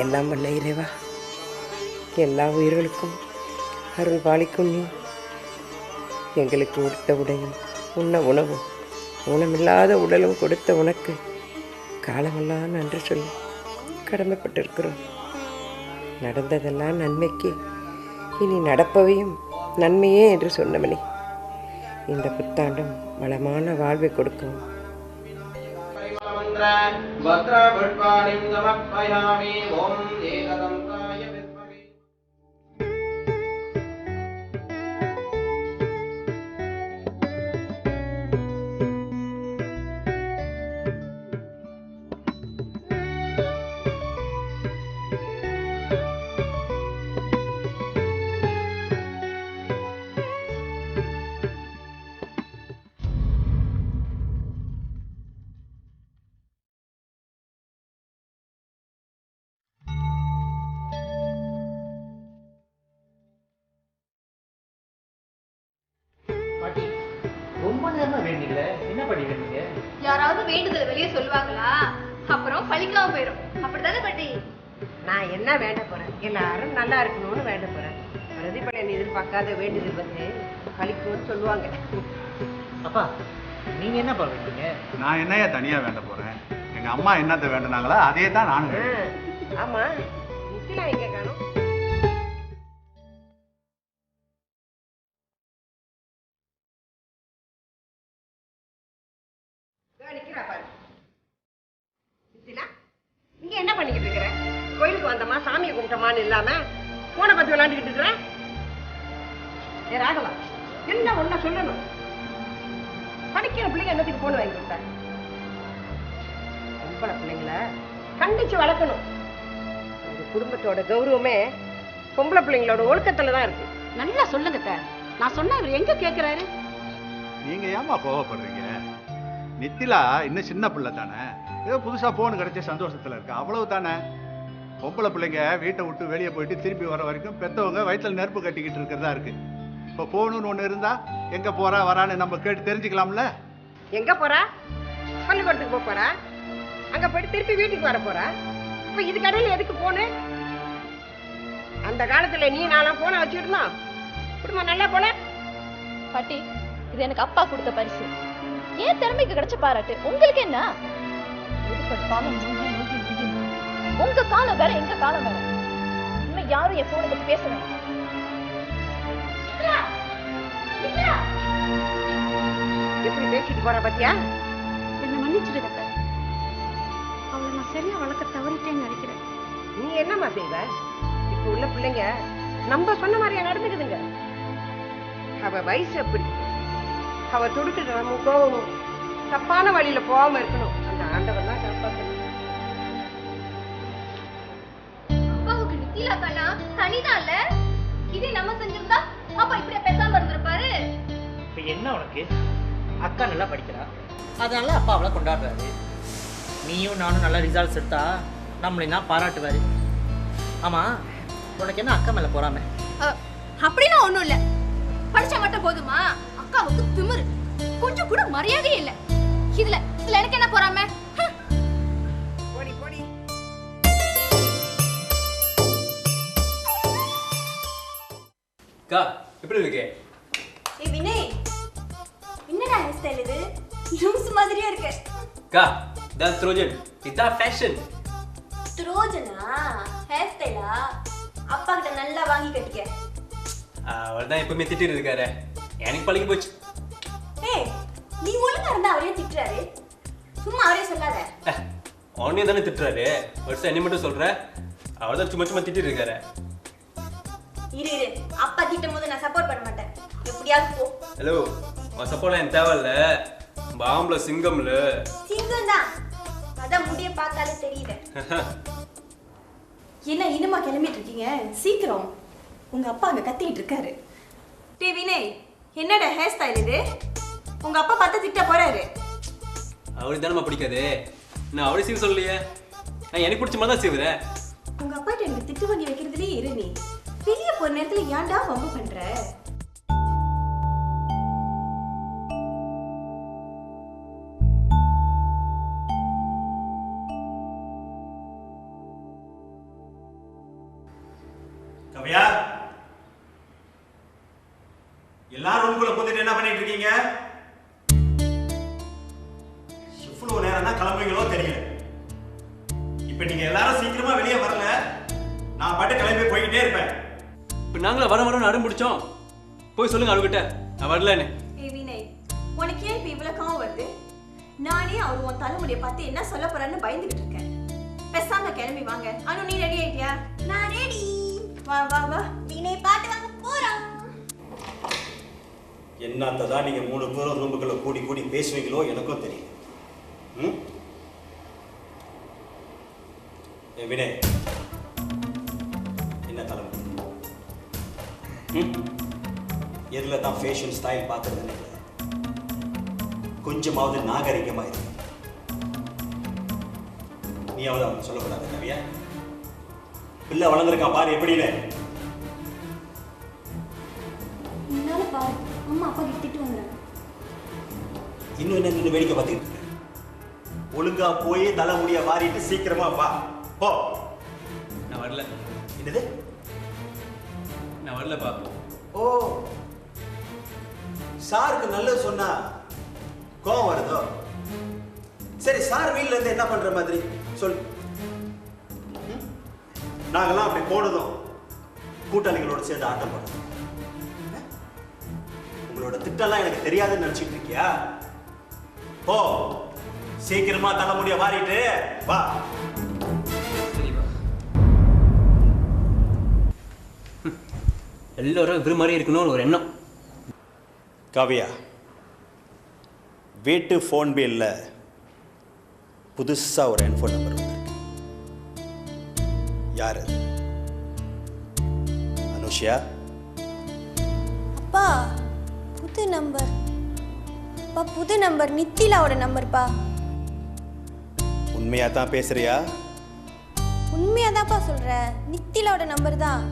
எல்லாம் வல்ல இறைவா, எல்லா உயிர்களுக்கும் அருள் பாலிக்கும் நீ. எங்களுக்கு உடுத்த உடையும் உண்ண உணவும் ஊனமில்லாத உடலும் கொடுத்த உனக்கு காலமெல்லாம் நன்றி சொல்லி கடமைப்பட்டிருக்கிறோம். நடந்ததெல்லாம் நன்மைக்கு, இனி நடப்பவையும் நன்மையே என்று சொன்னவனே, இந்த புத்தாண்டும் வளமான வாழ்வை கொடுக்கவும். ரொம்ப நேரமா வேண்டியல என்ன பண்ணி வேண்டிங்க? யாராவது வேண்டுதல வெளியே சொல்லுவாங்களா? அப்புறம் பழிக்காம போயிடும். அப்படிதானே பாட்டி? நான் என்ன வேண்ட போறேன்? எல்லாரும் நல்லா இருக்கணும்னு வேண்ட போறேன். பிரதிபலன் எதிர்பார்க்காத வேண்டுதல் வந்து பழிக்கும்னு சொல்லுவாங்க. அப்பா, நீங்க என்ன பண்ணுவீங்க? நான் என்னையா தனியா வேண்ட போறேன்? எங்க அம்மா என்னத்தை வேண்டினாங்களோ அதே தான் நானும். ஆமா, நித்திலா எங்க காணும்? நீங்க என்ன பண்ணிக்கிட்டு இருக்கிற? கோயிலுக்கு வந்தமா சாமியை கும்பிட்டமான்னு இல்லாம போனை பத்தி விளையாண்டுக்கிட்டு இருக்கிற? ஏ ராகவா, என்ன ஒன்ன சொல்லணும்? படிக்கிற பிள்ளைங்க என்னத்துக்கு போன் வாங்கி கொடுத்த? பொம்பளை பிள்ளைங்கள கண்டிச்சு வளர்க்கணும். இந்த குடும்பத்தோட கௌரவமே பொம்பளை பிள்ளைங்களோட ஒழுக்கத்துலதான் இருக்கு. நல்லா சொல்லுங்க. நான் சொன்னா இவர் எங்க கேட்கிறாரு? நீங்க ஏமா கோவப்படுறீங்க? நித்திலா இன்னும் சின்ன பிள்ளை தானே, ஏதோ புதுசா போன் கிடைச்ச சந்தோஷத்துல இருக்கு, அவ்வளவு தானே. பொம்பளை பிள்ளைங்க வீட்டை விட்டு வெளியே போயிட்டு திரும்பி வர வரைக்கும் பெத்தவங்க வயிற்றுல நெருப்பு கட்டிக்கிட்டு இருக்கிறதா இருக்கு. இப்போ போகணும்னு ஒண்ணு இருந்தா எங்க போறா வரான்னு நம்ம கேட்டு தெரிஞ்சுக்கலாம்ல. எங்க போறா? பள்ளிக்கூடத்துக்கு போறா, அங்க போயிட்டு திருப்பி வீட்டுக்கு வர போறா. இப்ப இது கடையில எதுக்கு போன? அந்த காலத்துல நீ நானும் போன வச்சுக்கிட்டோம், குடும்பம் நல்லா போல. பாட்டி, இது எனக்கு அப்பா கொடுத்த பரிசு. ஏன் திறமைக்கு கிடைச்ச பாராட்டு. உங்களுக்கு என்ன? உங்க காலம் வேற, எங்க காலம் வேற. இன்னும் யாரும் என் போனை பத்தி பேச வேண்டாம். எப்படி பேசிட்டு போற பத்தியா? என்ன மன்னிச்சிடுங்க. அவளை நான் சரியா வளர்க்க தவறிட்டேன்னு நினைக்கிறேன். நீ என்னம்மா செய்வ? இப்ப உள்ள பிள்ளைங்க நம்ம சொன்ன மாதிரியா நடந்துக்குதுங்க. அவ வயசு எப்படி? அவ துடுக்கிட்டு நம்ம போகணும், தப்பான வழியில போகாம இருக்கணும். அந்த ஆண்டவன் தான் காப்பாற்றணும். அப்பாவுக்கு நித்திலா தானா தனிதான் இல்ல? இதே நம்ம செஞ்சிருந்தா அப்பா இப்படியே பேசாம இருந்திருப்பாரு. இப்ப என்ன உனக்கு? அக்கா நல்லா படிக்கிறா, அதனால அப்பா அவளை கொண்டாடுறாரு. நீயும் நானும் நல்ல ரிசல்ட்ஸ் எடுத்தா நம்மளையும் தான் பாராட்டுவார். ஆமாம், உனக்கு என்ன அக்கா மேலே போறாம? அப்படின்னா ஒண்ணும் இல்ல. படிச்சா மட்டும் போதுமா? அக்காவுக்கு திமிரு, கொஞ்சம் கூட மரியாதையே இல்ல. இதுல எனக்கு என்ன போறாம? போடி போடி. அக்கா எப்படி இருக்கு? ஏய் வினய், என்னடா ஹேர் ஸ்டைல் இது? லூஸ் மாதிரியா இருக்கு. அக்கா தான் த்ரோஜன், இதான் ஃபேஷன். த்ரோஜனா ஹேர் ஸ்டைலா? அப்பா கிட்ட நல்லா வாங்கி கட்டிக்க. அவர் தான் எப்பவுமே திட்டிட்டு இருக்காரு, எனக்கு பழகி போச்சு. ஏய், நீ ஒழுங்கா இருந்தா அவரே திட்டுறாரு, சும்மா அவரே சொல்லாத. அவனே தானே திட்டுறாரு, வருஷம் என்ன மட்டும் சொல்ற? அவர் தான் சும்மா சும்மா திட்டிட்டு இருக்காரு. இரு இரு, அப்பா திட்டும் போது நான் சப்போர்ட் பண்ண மாட்டேன். எப்படியாவது போ. ஹலோ, அவன் சப்போர்ட் எனக்கு தேவையில்ல. பாம்புல சிங்கம்ல சிங்கம் தான், அதான் முடிய பார்த்தாலே தெரியுது. என்ன இன்னுமா கிளம்பிட்டு இருக்கீங்க? சீக்கிரம், உங்க அப்பா அங்க கத்திட்டு இருக்காரு. டேய் வினய், என்னடா ஹேர் ஸ்டைல் இது? உங்க அப்பா பார்த்து திட்ட போறாரு. அவருக்கு தானே பிடிக்காது. நான் அவரே சீவ சொல்லலையே, நான் எனக்கு பிடிச்ச மாதிரி தான் செய்வேன். உங்க அப்பாட்ட எனக்கு திட்டு வாங்கி வைக்கிறதுலயே இரு. நீ வெளியே போற நேரத்துல ஏன்டா வம்பு பண்ற? கவியா, எல்லாரும் ரூம்குள்ள போந்துட்டு என்ன பண்ணிட்டு இருக்கீங்க? இவ்வளவு நேரம் தான் கிளம்புவீங்களோ தெரியல. இப்ப நீங்க எல்லாரும் சீக்கிரமா வெளியே வரல, நான் பாட்டு கிளம்பி போய்கிட்டே இருப்பேன். இப்போ நாங்களும் வர அடம் பிடிச்சோம். போய் சொல்லுங்க அவர்கிட்ட நான் வரலன்னு. ஏய் வினய், உனக்கு ஏன் இப்ப இவ்வளவு கோவம் வருது? நானே அவர் உன் தலைமுடியை பார்த்து என்ன சொல்ல போறான்னு பயந்துகிட்டு இருக்கேன். பேசாம கிளம்பி வாங்க. அனு, நீ ரெடி ஆயிட்டியா? நான் ரெடி. வா வா வா, வினய் பாட்டு வாங்க போறோம். என்னத்தான் நீங்க 3 பேரும் ரூமுக்குள்ள கூடி கூடி பேசுவீங்களோ எனக்கும் தெரியும். வினய், என்ன தலைமுறை? எதுல தான் ஃபேஷன் ஸ்டைல் பார்க்கறதுன்னு இல்லை. கொஞ்சமாவது நாகரிகமா இருக்கு. நீ அவளை சொல்லக்கூடாது கவியா. பிள்ளை வளர்ந்துருக்கான் பாரு எப்படின்னு. என்னால பாரு, அம்மா அப்பா கிட்ட திட்டு வாங்குறாங்க. இன்னும் என்ன நின்று வேடிக்கை பார்த்துக்கிட்டு இருக்க? ஒழுங்கா போய் தலைமுடிய வாரிட்டு சீக்கிரமா வா. போ. நான் வரல. என்னது? நான் வரலப்பா. ஓ, சாருக்கு நல்லது சொன்னா கோவம் வருதோ? சரி, சார் வீட்ல இருந்து என்ன பண்ற மாதிரி சொல். நாங்கெல்லாம் அப்படி போனதும் கூட்டாளிகளோட சேர்ந்து ஆட்டம் போடுறோம். உங்களோட திட்டம்லாம் எனக்கு தெரியாதுன்னு நினைச்சிட்டு இருக்கியா? போ, சீக்கிரமா தலைமுடிய வாரிட்டு வா. சரிப்பா. எல்லாரும் இவரு மாதிரி இருக்கணும்னு ஒரு எண்ணம். காவியா, வீட்டு ஃபோன் பில்ல புதுசா ஒரு ஹெட்ஃபோன் நம்பர் வந்திருக்கு. யாரு? அனுஷியா? அப்பா, புது நம்பர். அப்பா, புது நம்பர் நித்திலாவோட நம்பர்ப்பா. உண்மையா தான் பேசுறியா? உண்மையாதான்ப்பா சொல்றேன், நித்திலாவோட நம்பர் தான்.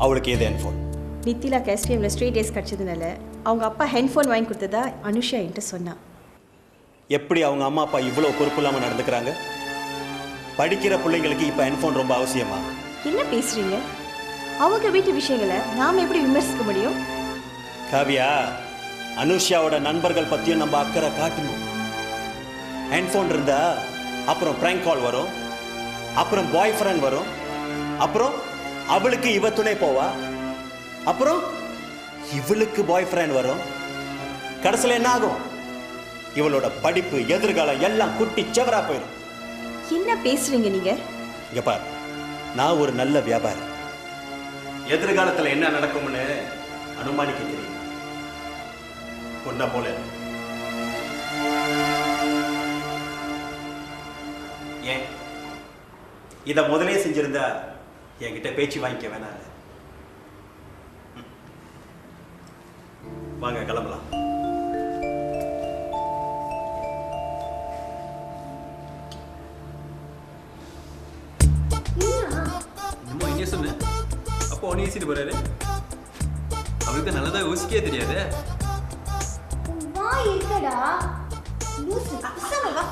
அவளுக்கு ஏது ஹெட்ஃபோன்? நித்திலா கேஸ்டிஎம்ல ஸ்ட்ரீட் டேஸ் கிடச்சதுனால அவங்க அப்பா ஹெட்ஃபோன் வாங்கி கொடுத்ததா அனுஷா என்கிட்ட சொன்னான். எப்படி அவங்க அம்மா அப்பா இவ்வளவு பொறுப்பு இல்லாம நடந்துக்கிறாங்க? படிக்கிற பிள்ளைங்களுக்கு இப்ப ஹெட்ஃபோன் ரொம்ப அவசியமா? என்ன பேசுறீங்க? அவங்க வீட்டு விஷயங்களை நாம எப்படி விமர்சிக்க முடியும்? காவியா, அனுஷாவோட நண்பர்கள் பத்தியும் நம்ம அக்கறை காட்டணும். ஹெட்ஃபோன் இருந்தா அப்புறம் பிராங்க் கால் வரும், அப்புறம் பாய் ஃப்ரெண்ட் வரும், அப்புறம் அவளுக்கு இவ துணை போவா, அப்புறம் இவளுக்கு பாய் ஃப்ரெண்ட் வரும். கடைசியில் என்ன ஆகும்? இவளோட படிப்பு, எதிர்காலம் எல்லாம் குட்டி செவரா போயிடும். என்ன பேசுறீங்க நீங்க? இங்க பாரு, நான் ஒரு நல்ல வியாபாரி. எதிர்காலத்துல என்ன நடக்கும்னு அனுமானிக்க தெரியும். பொண்ண போல ஏன் இத முதலே செஞ்சிருந்தா என்கிட்ட பேச்சு வாங்கிக்க வேணாம். வாங்க கிளம்பலாம். என்னமோ இனியே சொன்னேன் அப்போ உன்னை ஈசிட்டு போறாரு. அவருக்கு தான் நல்லதா யோசிக்கவே தெரியாது. வா இருக்கடா லூசு அசம வா.